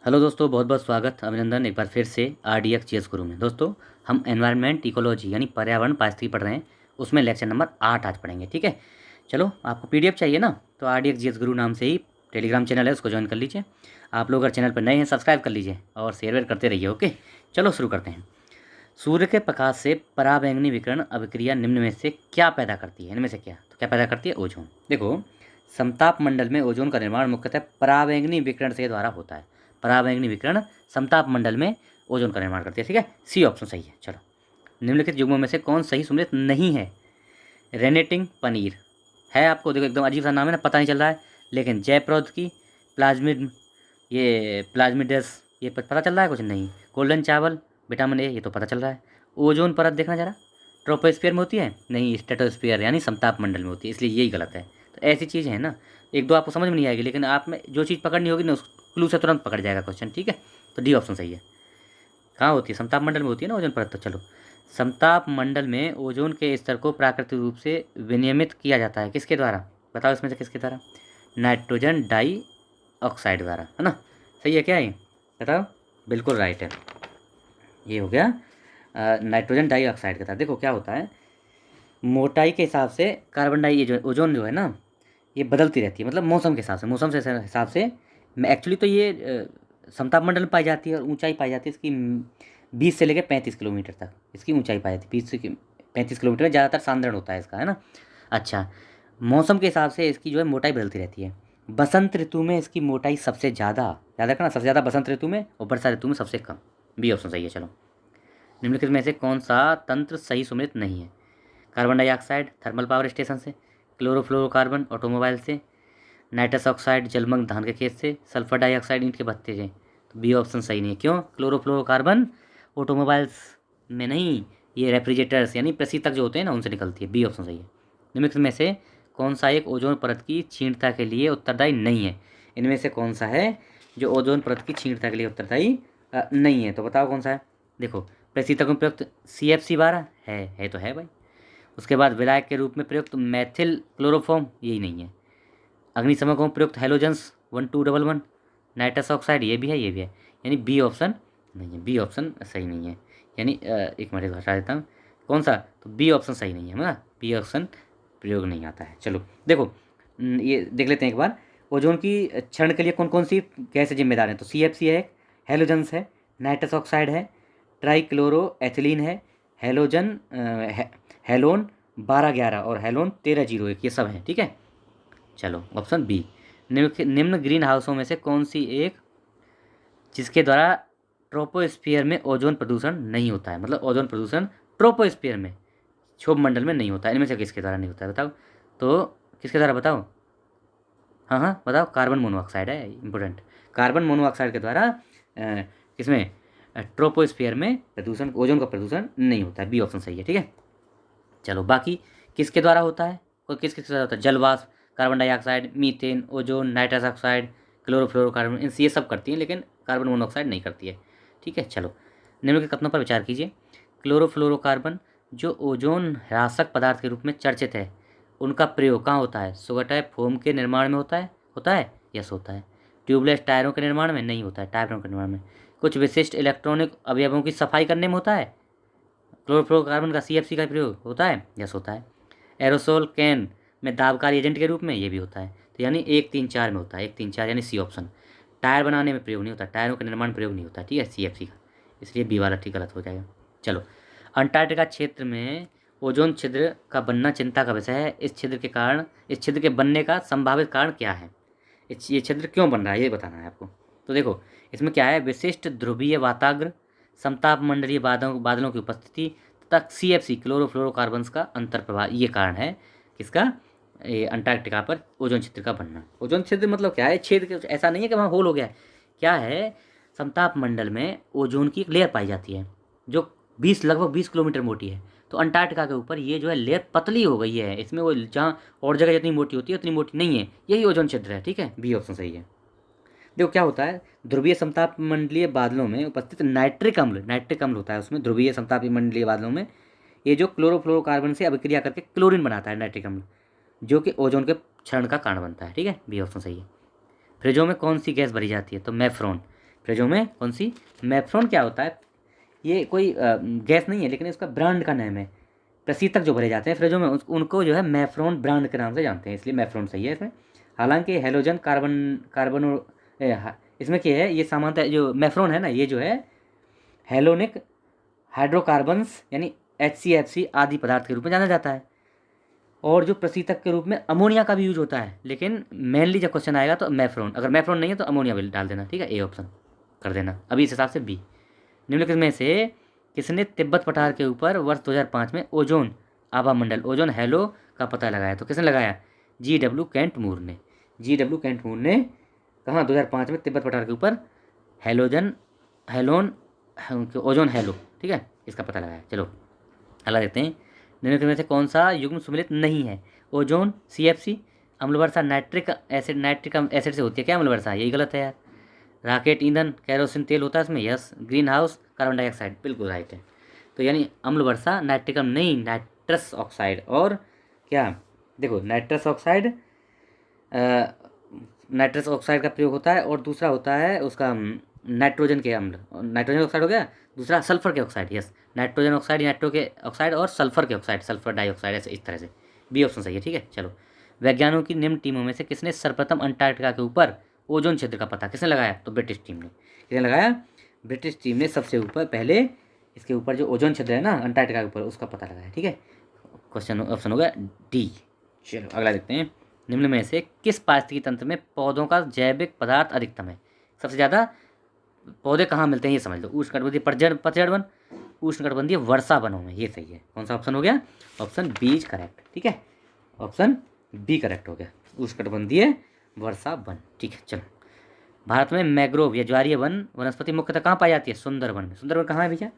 Hello दोस्तों, बहुत बहुत स्वागत, अभिनंदन एक बार फिर से RDX GS गुरु में। दोस्तों, हम एनवायरनमेंट इकोलॉजी यानी पर्यावरण पारिस्थितिकी पढ़ रहे हैं। उसमें लेक्चर नंबर 8 आज पढ़ेंगे। ठीक है, चलो आपको PDF चाहिए ना, तो RDX GS गुरु नाम से ही टेलीग्राम चैनल है, उसको ज्वाइन कर लीजिए। आप लोग अगर चैनल पर नए हैं सब्सक्राइब कर लीजिए और शेयर वेयर करते रहिए। ओके, चलो शुरू करते हैं। सूर्य के प्रकाश से पराबैंगनी विकिरण अभिक्रिया निम्न में से क्या पैदा करती है? इनमें से क्या? तो क्या पैदा करती है? ओजोन। देखो, समताप मंडल में ओजोन का निर्माण मुख्यतः पराबैंगनी विकिरण से द्वारा होता है। पराबैंगनी विकिरण समताप मंडल में ओजोन का निर्माण करती है। ठीक है, सी ऑप्शन सही है। चलो, निम्नलिखित युग्मों में से कौन सही सुमेलित नहीं है? रेनेटिंग पनीर है, आपको देखो एकदम अजीब सा नाम है ना, पता नहीं चल रहा है, लेकिन जयप्रौद्योगिकी, प्लाज्मिड, ये प्लाज्मिडस, ये पता चल रहा है कुछ नहीं। गोल्डन चावल, विटामिन ए, ये तो पता चल रहा है। ओजोन परत देखना जरा, ट्रोपोस्फीयर में होती है? नहीं, स्ट्रेटोस्फीयर यानी समताप मंडल में होती है, इसलिए यही गलत है। तो ऐसी चीज़ है ना, एक दो आपको समझ में नहीं आएगी, लेकिन आप में जो चीज़ पकड़नी होगी ना, उस क्लू से तुरंत पकड़ जाएगा क्वेश्चन। ठीक है, तो डी ऑप्शन सही है। कहाँ होती है? समताप मंडल में होती है ना ओजोन परत। तो चलो, समताप मंडल में ओजोन के स्तर को प्राकृतिक रूप से विनियमित किया जाता है किसके द्वारा? बताओ इसमें से किसके द्वारा? नाइट्रोजन डाई ऑक्साइड द्वारा, है ना? सही है क्या ये? बताओ। बिल्कुल राइट है, ये हो गया नाइट्रोजन डाइऑक्साइड के साथ। देखो क्या होता है, मोटाई के हिसाब से कार्बन डाई, ये जो ओजोन जो है ना, ये बदलती रहती है, मतलब मौसम के हिसाब से, मौसम से हिसाब से। एक्चुअली तो ये समताप मंडल में पाई जाती है और ऊंचाई पाई जाती है इसकी 20 से लेकर 35 किलोमीटर तक इसकी ऊंचाई पाई जाती है। 20 से 35 किलोमीटर में ज़्यादातर सांद्रण होता है इसका, है ना। अच्छा, मौसम के हिसाब से इसकी जो है मोटाई बदलती रहती है। बसंत ऋतु में इसकी मोटाई सबसे ज़्यादा, याद रखना, सबसे ज़्यादा बसंत ऋतु में, और वर्षा ऋतु में सबसे कम। बी ऑप्शन सही है। चलो, निम्नलिखित में से कौन सा तंत्र सही सुमेलित नहीं है? Carbon dioxide thermal power station से, क्लोरोफ्लोरोकार्बन ऑटोमोबाइल से, नाइट्रस ऑक्साइड जलमग्न धान के खेत से, सल्फर डाइऑक्साइड ईंट के भट्ठे से। तो बी ऑप्शन सही नहीं है। क्यों? क्लोरोफ्लोरोकार्बन ऑटोमोबाइल्स में नहीं, ये रेफ्रिजरेटर्स यानी प्रशीतक जो होते हैं ना, उनसे निकलती है। बी ऑप्शन सही है। निम्नलिखित में से कौन सा एक ओजोन परत की क्षीणता के लिए उत्तरदायी नहीं है? इनमें से कौन सा है जो ओजोन परत की क्षीणता के लिए उत्तरदायी नहीं है? तो बताओ कौन सा है। देखो, प्रशीतकों में प्रयुक्त CFC12 है तो है भाई। उसके बाद विलायक के रूप में प्रयुक्त मैथिल क्लोरोफॉर्म, यही नहीं है। अग्निशमकों में प्रयुक्त हेलोजेंस 1211, नाइट्रस ऑक्साइड, ये भी है, ये भी है, यानी बी ऑप्शन नहीं है। बी ऑप्शन सही नहीं है, यानी एक मिनट हटा देता हूँ। कौन सा? तो बी ऑप्शन सही नहीं है ना, बी ऑप्शन प्रयोग नहीं आता है। चलो देखो, ये देख लेते हैं एक बार, ओजोन की क्षरण के लिए कौन कौन सी गैसें जिम्मेदार हैं? तो CFC है, हेलोजेंस है, नाइट्रस ऑक्साइड है, ट्राईक्लोरो एथिलीन है, हेलोजन हेलोन 1211 और हेलोन 1301, ये सब हैं। ठीक है, चलो ऑप्शन बी। निम्न ग्रीन हाउसों में से कौन सी एक जिसके द्वारा ट्रोपोस्फियर में ओजोन प्रदूषण नहीं होता है? मतलब ओजोन प्रदूषण ट्रोपोस्फियर में, क्षोभ मंडल में नहीं होता है। इनमें से किसके द्वारा नहीं होता है बताओ? तो किसके द्वारा बताओ? हाँ हाँ बताओ। कार्बन मोनोऑक्साइड है इंपॉर्टेंट। कार्बन मोनोऑक्साइड के द्वारा किसमें? ट्रोपोस्फियर में प्रदूषण, ओजोन का प्रदूषण नहीं होता है। बी ऑप्शन सही है। ठीक है, चलो बाकी किसके द्वारा होता है? कोई किसके द्वारा होता है? जलवाष्प, carbon dioxide, methane, ozone, nitrous oxide, chlorofluorocarbon, इन ये सब करती हैं, लेकिन कार्बन मोनोऑक्साइड नहीं करती है। ठीक है, चलो निम्नलिखित कथनों पर विचार कीजिए। क्लोरोफ्लोरोकार्बन जो ओजोन ह्रासक पदार्थ के रूप में चर्चित है, उनका प्रयोग कहाँ होता है? सुगटाय फोम के निर्माण में होता है? होता है? यस होता है। ट्यूबलेस टायरों के निर्माण में? नहीं होता है, टायरों के निर्माण में। कुछ विशिष्ट इलेक्ट्रॉनिक अवयवों की सफाई करने में होता है? क्लोरोफ्लोरोकार्बन का CFC का प्रयोग होता है? यस होता है। एरोसोल कैन में दाबकारी एजेंट के रूप में, ये भी होता है। तो यानी 1 3 4 में होता है, 1 3 4 यानी सी ऑप्शन। टायर बनाने में प्रयोग नहीं होता, टायरों का निर्माण प्रयोग नहीं होता। ठीक है, CFC का, इसलिए बी वाला ठीक गलत हो जाएगा। चलो, अंटार्कटिका क्षेत्र में ओजोन छिद्र का बनना चिंता का विषय है। इस छिद्र के बनने का संभावित कारण क्या है? ये छिद्र क्यों बन रहा है, ये बताना है आपको। तो देखो, इसमें क्या है, विशिष्ट ध्रुवीय वाताग्र, समताप मंडलीय बादलों की उपस्थिति तथा CFC क्लोरोफ्लोरोकार्बन्स का अंतर प्रभाव, ये कारण है किसका? ये अंटार्कटिका पर ओजोन छिद्र का बनना। ओजोन छिद्र मतलब क्या है? छेद, ऐसा नहीं है कि वहाँ होल हो गया है। क्या है, समताप मंडल में ओजोन की एक लेयर पाई जाती है जो लगभग 20 किलोमीटर मोटी है। तो अंटार्कटिका के ऊपर ये जो है लेयर पतली हो गई है, इसमें वो जहाँ और जगह जितनी मोटी होती है उतनी मोटी नहीं है, यही ओजोन छिद्र है। ठीक है, बी ऑप्शन सही है। देखो क्या होता है, ध्रुवीय समताप मंडलीय बादलों में उपस्थित नाइट्रिक अम्ल होता है उसमें, ध्रुवीय समताप मंडलीय बादलों में, ये जो क्लोरोफ्लोरोकार्बन से अभिक्रिया करके क्लोरीन बनाता है, नाइट्रिक अम्ल, जो कि ओजोन के क्षरण का कारण बनता है। ठीक है, बी ऑप्शन सही है। फ्रिजों में कौन सी गैस भरी जाती है? तो मेफ्रॉन। फ्रिजों में कौन सी, मैफ्रॉन क्या होता है, ये कोई गैस नहीं है लेकिन इसका ब्रांड का नाम है। प्रशीतक जो भरे जाते हैं फ्रिजों में उनको जो है मैफ्रॉन ब्रांड के नाम से जानते हैं, इसलिए मैफ्रॉन सही है इसमें। हालांकि हेलोजन कार्बन इसमें क्या है, ये सामान्यतः जो मैफ्रॉन है ना, ये जो है हेलोनिक हाइड्रोकार्बन्स यानी HCFC आदि पदार्थ के रूप में जाना जाता है। और जो प्रशीतक के रूप में अमोनिया का भी यूज होता है, लेकिन मेनली जब क्वेश्चन आएगा तो मैफ्रॉन, अगर मैफ्रॉन नहीं है तो अमोनिया भी डाल देना, ठीक है, ए ऑप्शन कर देना अभी इस हिसाब से बी। निम्नलिखित में से किसने तिब्बत पठार के ऊपर वर्ष 2005 में ओजोन आभा मंडल ओजोन हेलो का पता लगाया, तो किसने लगाया, GW केंट मूर ने। GW केंट मूर ने कहाँ 2005 में तिब्बत पठार के ऊपर हेलोन ओजोन हेलो, ठीक है, इसका पता लगाया। चलो अगला देखते हैं, निम्नलिखित में से कौन सा युग्म सुमेलित नहीं है, ओजोन CFC, अम्ल वर्षा नाइट्रिक एसिड से होती है क्या अम्ल वर्षा, यही गलत है यार। रॉकेट ईंधन कैरोसिन तेल होता है इसमें, yes. Green house carbon dioxide, बिल्कुल राइट है। तो यानी अम्ल वर्षा नाइट्रिकम नहीं, नाइट्रस ऑक्साइड। और क्या, देखो नाइट्रस ऑक्साइड का प्रयोग होता है, और दूसरा होता है उसका नाइट्रोजन के अम्ल, नाइट्रोजन ऑक्साइड हो गया, दूसरा सल्फर के oxide, yes, nitrogen oxide, nitro के ऑक्साइड और सल्फर के ऑक्साइड, सल्फर डाइऑक्साइड, ऐसे इस तरह से बी ऑप्शन सही है, ठीक है। चलो, वैज्ञानिकों की निम्न टीमों में से किसने सर्वप्रथम अंटार्कटिका के ऊपर ओजोन क्षेत्र का पता किसने लगाया, तो ब्रिटिश टीम ने। किसने लगाया, ब्रिटिश टीम ने सबसे ऊपर पहले इसके ऊपर जो ओजोन क्षेत्र है ना अंटार्कटिका के ऊपर, उसका पता लगाया, ठीक है। क्वेश्चन ऑप्शन हो गया डी। चलो अगला देखते हैं, निम्न में से किस पारिस्थितिकी तंत्र में पौधों का जैविक पदार्थ अधिकतम है, सबसे ज़्यादा पौधे कहाँ मिलते हैं ये समझ लो, उष्णकटिबंधीय पतझड़ वन, उष्णकटिबंधीय वर्षा वनों में, ये सही है। कौन सा ऑप्शन हो गया, ऑप्शन बी इज करेक्ट, ठीक है, ऑप्शन बी करेक्ट हो गया, उष्णकटिबंधीय वर्षा वन, ठीक है। चलो, भारत में मैंग्रोव या ज्वारीय वन वनस्पति मुख्यतः कहाँ पाई जाती है, सुंदरवन में। सुंदरवन कहाँ है भैया,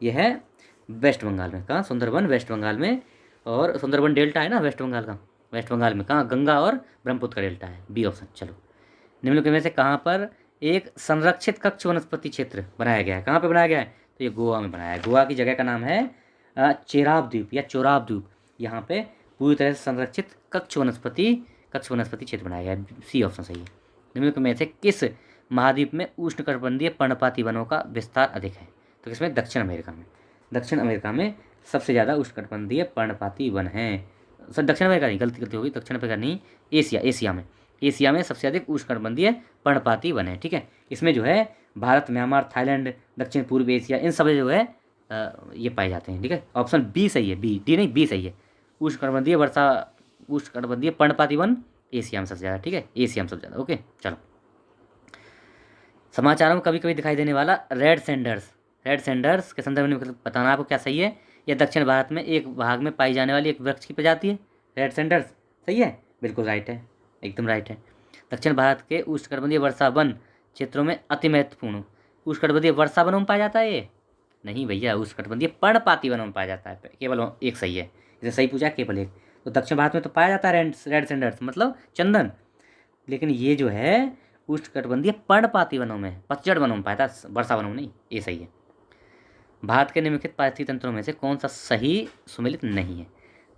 यह है वेस्ट बंगाल में। कहाँ, सुंदरवन वेस्ट बंगाल में, और सुंदरवन डेल्टा है ना वेस्ट बंगाल का, वेस्ट बंगाल में कहाँ, गंगा और ब्रह्मपुत्र का डेल्टा है, बी ऑप्शन। चलो, निम्नलिखित में से कहाँ पर एक संरक्षित कक्ष वनस्पति क्षेत्र बनाया गया है, कहाँ पे बनाया गया है, तो ये गोवा में बनाया है। गोवा की जगह का नाम है चेराब द्वीप या चोराब द्वीप, यहाँ पे पूरी तरह से संरक्षित कक्ष वनस्पति क्षेत्र बनाया गया है, सी ऑप्शन सही है। निम्नलिखित में से किस महाद्वीप में उष्णकटिबंधीय पर्णपाती वनों का विस्तार अधिक है, तो किसमें, दक्षिण अमेरिका में। दक्षिण अमेरिका में सबसे ज़्यादा उष्णकटिबंधीय पर्णपाती वन हैं, सर दक्षिण अमेरिका नहीं, गलती होगी, दक्षिण अमेरिका नहीं, एशिया में सबसे अधिक उष्णकटिबंधीय पर्णपाती वन है, ठीक है। इसमें जो है भारत, म्यांमार, थाईलैंड, दक्षिण पूर्व एशिया, इन सब जो है ये पाए जाते हैं, ठीक है। ऑप्शन बी सही है, बी, डी नहीं, बी सही है। उष्णकटिबंधीय पर्णपाती वन एशिया में सबसे ज़्यादा, ठीक है, एशिया में सबसे ज़्यादा, ओके। चलो, समाचारों में कभी कभी दिखाई देने वाला रेड सैंडर्स के संदर्भ में बताना आपको क्या सही है, यह दक्षिण भारत में एक भाग में पाई जाने वाली एक वृक्ष की प्रजाति है, रेड सैंडर्स, सही है, बिल्कुल राइट है, एकदम राइट है। दक्षिण भारत के उष्णकटिबंधीय वर्षा वन क्षेत्रों में अति महत्वपूर्ण उष्णकटिबंधीय वर्षा वनों में पाया जाता है, ये नहीं भैया, उष्णकटिबंधीय पर्णपाती वनों में पाया जाता है, केवल एक सही है, इसे सही पूछा केवल एक। तो दक्षिण भारत में तो पाया जाता है रेड सैंडर्स मतलब चंदन, लेकिन ये जो है उष्णकटिबंधीय पर्णपाती वनों में, पतझड़ वनों में पाया था, वर्षा वनों में नहीं, ये सही है। भारत के निम्नलिखित पारिस्थितिक तंत्रों में से कौन सा सही सुमेलित नहीं है,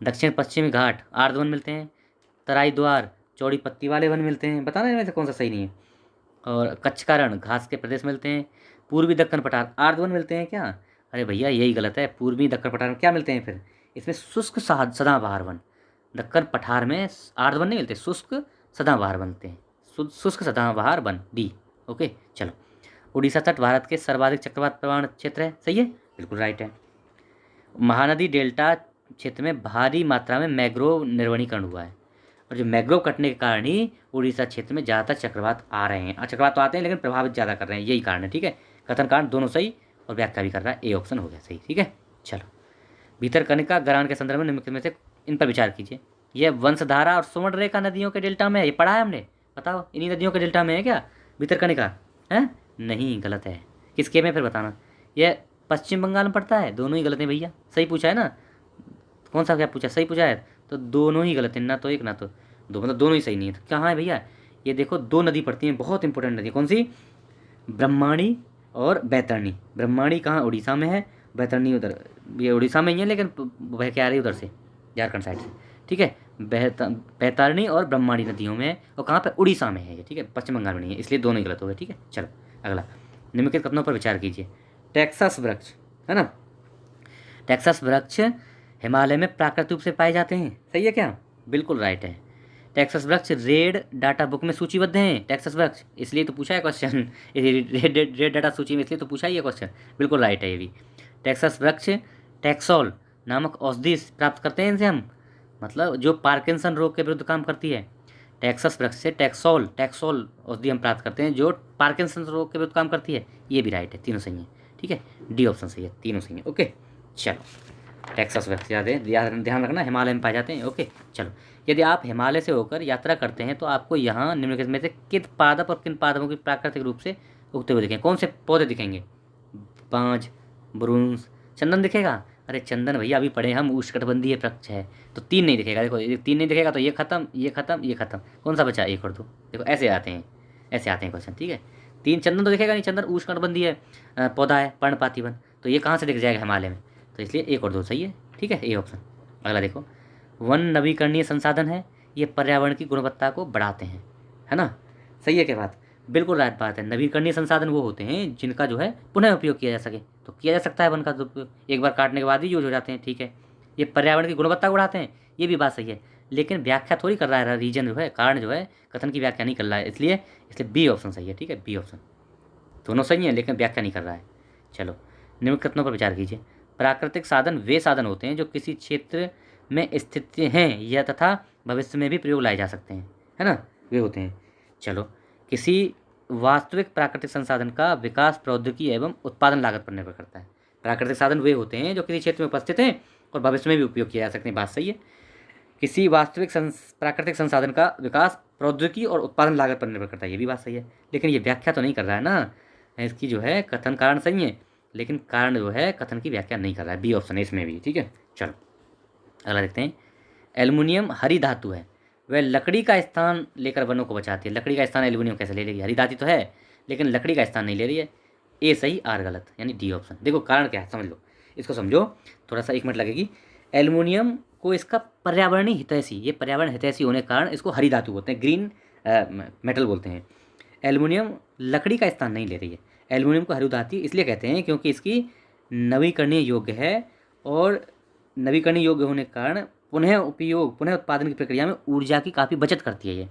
दक्षिण पश्चिमी घाट आर्द्र वन मिलते हैं, तराई द्वार चौड़ी पत्ती वाले वन मिलते हैं, बताना इनमें से कौन सा सही नहीं है, और कच्छ का रण घास के प्रदेश मिलते हैं, पूर्वी दक्कन पठार आर्द्र वन मिलते हैं क्या, अरे भैया यही गलत है, पूर्वी दक्कन पठार में क्या मिलते हैं फिर, इसमें शुष्क सदाबहार वन, दक्कन पठार में आर्द्र वन नहीं मिलते, शुष्क सदाबहार बनते हैं, शुष्क सदाबहार वन, डी, ओके। चलो, उड़ीसा तट भारत के सर्वाधिक चक्रवात प्रवण क्षेत्र है, सही है, बिल्कुल राइट है। महानदी डेल्टा क्षेत्र में भारी मात्रा में मैंग्रोव निर्वनीकरण हुआ है, और जो मैंग्रोव कटने के कारण ही उड़ीसा क्षेत्र में ज़्यादातर चक्रवात आ रहे हैं, चक्रवात तो आते हैं लेकिन प्रभावित ज़्यादा कर रहे हैं, यही कारण है, ठीक है। कथन कारण दोनों सही और व्याख्या भी कर रहा है, ए ऑप्शन हो गया सही, ठीक है। चलो, भीतरकनिका गरान के संदर्भ में निम्नलिखित में से इन पर विचार कीजिए, यह वंशधारा और सुवर्णरेखा नदियों के डेल्टा में है, ये पढ़ा है हमने, बताओ इन्हीं नदियों के डेल्टा में है क्या भीतरकनिका, है नहीं, गलत है, किसके में फिर बताना, यह पश्चिम बंगाल में पड़ता है, दोनों ही गलत हैं भैया, सही पूछा है ना, कौन सा क्या पूछा, सही पूछा है, तो दोनों ही गलत हैं, ना तो एक ना तो दो, मतलब दोनों ही सही नहीं है। तो कहाँ है भैया, ये देखो दो नदी पड़ती हैं, बहुत इंपॉर्टेंट नदी, कौन सी, ब्रह्माणी और बैतरणी। ब्रह्माणी कहाँ, उड़ीसा में है, बैतरणी उधर, ये उड़ीसा में ही है लेकिन वह क्या आ रही है उधर से, झारखंड साइड से, ठीक है। बैतरणी और ब्रह्माणी नदियों में, और कहाँ पे, उड़ीसा में है ये, ठीक है, पश्चिम बंगाल में नहीं है, इसलिए दोनों ही गलत हो गए, ठीक है। चलो अगला, निम्नलिखित कथनों पर विचार कीजिए। टेक्सास वृक्ष, है ना, टेक्सास वृक्ष हिमालय में प्राकृतिक रूप से पाए जाते हैं, सही है क्या? बिल्कुल राइट है। टेक्सास वृक्ष रेड डाटा बुक में सूचीबद्ध हैं। टेक्सास वृक्ष इसलिए तो पूछा है क्वेश्चन, रेड डाटा सूची में इसलिए तो पूछा ही है क्वेश्चन, बिल्कुल राइट है ये भी। टेक्सास वृक्ष टैक्सोल नामक औषधि प्राप्त करते हैं इनसे हम, मतलब जो पार्किंसन रोग के विरुद्ध काम करती है। टेक्सास वृक्ष से टैक्सोल औषधि हम प्राप्त करते हैं जो पार्किंसन रोग के विरुद्ध काम करती है, ये भी राइट है, तीनों सही है, ठीक है, डी ऑप्शन सही है, तीनों सही है। ओके चलो, टेक्सास वृक्ष ध्यान रखना, हिमालय में पाए जाते हैं। ओके चलो, यदि आप हिमालय से होकर यात्रा करते हैं तो आपको यहाँ निम्नलिखित में से किन पादप और किन पादपों की प्राकृतिक रूप से उगते हुए दिखेंगे? कौन से पौधे दिखेंगे? बांज, बुरुंस, चंदन दिखेगा? अरे चंदन भैया अभी पढ़े हम, उष्णकटिबंधीय वृक्ष है, तो तीन नहीं दिखेगा। देखो तीन नहीं दिखेगा तो ये खत्म, ये खत्म, ये खत्म, कौन सा बचा? एक और दो। देखो ऐसे आते हैं, ऐसे आते हैं क्वेश्चन, ठीक है। तीन, चंदन तो दिखेगा नहीं, चंदन उष्णकटिबंधीय पौधा है, पर्णपाती वन, तो ये कहाँ से दिख जाएगा? हिमालय में, तो इसलिए एक और दो सही है, ठीक है, ए ऑप्शन। अगला देखो, वन नवीकरणीय संसाधन है, ये पर्यावरण की गुणवत्ता को बढ़ाते हैं, है ना, सही है क्या बात? बिल्कुल राइट बात है। नवीकरणीय संसाधन वो होते हैं जिनका जो है पुनः उपयोग किया जा सके, तो किया जा सकता है वन का उपयोग, एक बार काटने के बाद ही यूज हो जाते हैं, ठीक है। ये पर्यावरण की गुणवत्ता को बढ़ाते हैं, ये भी बात सही है, लेकिन व्याख्या थोड़ी कर रहा है, रीजन जो है, कारण जो है, कथन की व्याख्या नहीं कर रहा है, इसलिए बी ऑप्शन सही है, ठीक है, बी ऑप्शन। दोनों सही है लेकिन व्याख्या नहीं कर रहा है। चलो, निम्नलिखित कथनों पर विचार कीजिए। प्राकृतिक साधन वे साधन होते हैं जो किसी क्षेत्र में स्थित हैं या तथा भविष्य में भी प्रयोग लाए जा सकते हैं, है ना, वे होते हैं। चलो, किसी वास्तविक प्राकृतिक संसाधन का विकास प्रौद्योगिकी एवं उत्पादन लागत पर निर्भर करता है। प्राकृतिक साधन वे होते हैं जो किसी क्षेत्र में उपस्थित हैं और भविष्य में भी उपयोग किया जा सकते हैं, बात सही है। किसी वास्तविक प्राकृतिक संसाधन का विकास प्रौद्योगिकी और उत्पादन लागत पर निर्भर करता है, ये भी बात सही है, लेकिन ये व्याख्या तो नहीं कर रहा है ना, इसकी जो है कथन कारण सही है, लेकिन कारण जो है कथन की व्याख्या नहीं कर रहा है, बी ऑप्शन है इसमें भी, ठीक है। चलो अगला देखते हैं। एल्युमिनियम हरी धातु है, वह लकड़ी का स्थान लेकर वनों को बचाती है। लकड़ी का स्थान एल्युमिनियम कैसे ले लेगी? हरी धातु तो है लेकिन लकड़ी का स्थान नहीं ले रही है, ए सही, आर गलत, यानी डी ऑप्शन। देखो कारण क्या है, समझ लो, इसको समझो, थोड़ा सा 1 मिनट लगेगी। एल्युमिनियम को इसका पर्यावरणीय हितैषी, ये पर्यावरण हितैषी होने के कारण इसको हरी धातु बोलते हैं, ग्रीन मेटल बोलते हैं। एल्युमिनियम लकड़ी का स्थान नहीं ले रही है, एल्युमिनियम को हरी धातु इसलिए कहते हैं क्योंकि इसकी नवीकरणीय योग्य है, और नवीकरणीय योग्य होने के कारण पुनः उत्पादन की प्रक्रिया में ऊर्जा की काफ़ी बचत करती है ये,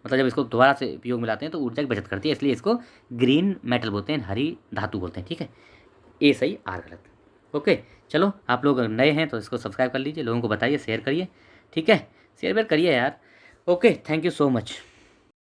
मतलब जब इसको दोबारा से उपयोग में लाते हैं तो ऊर्जा की बचत करती है, इसलिए इसको ग्रीन मेटल बोलते हैं, हरी धातु बोलते हैं, ठीक है, ए सही, आर गलत। ओके चलो, आप लोग नए हैं तो इसको सब्सक्राइब कर लीजिए, लोगों को बताइए, शेयर करिए, ठीक है, शेयर वेयर करिए यार। Okay, thank you so much.